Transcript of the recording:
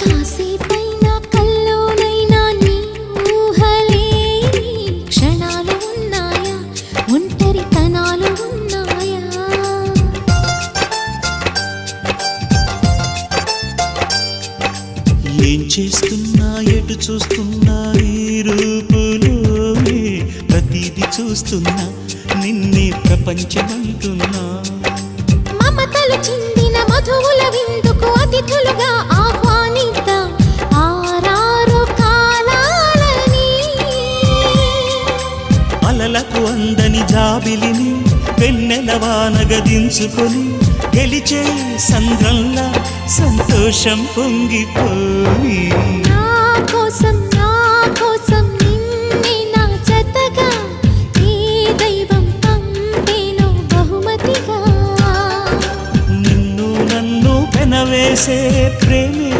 కాసేపైనా కల్లోనైనా నీ ఊహలే క్షణాలు ఉన్నాయా, ఒంటరితనాలు ఉన్నాయా? ఏం చేస్తున్నా ఎటు చూస్తున్నా ఈ రూపులోనే ప్రతిదీ చూస్తున్నా నిన్నే ప్రపంచమంటున్నా. మమతలు చిందిన మధువుల విందుకు అతిథులుగా ఆహ్వానిద్దాం ఆరారు కాలాలని. అలలకు అందని జాబిలిని వెన్నెల వానగదించుకొని గెలిచే సంద్రంలా సంతోషం పొంగిపోయి. నా కోసం నిన్నే నా జతగా ఏ దైవం పంపేనో బహుమతిగా. నిన్ను నన్ను పెనవేసే ప్రేమే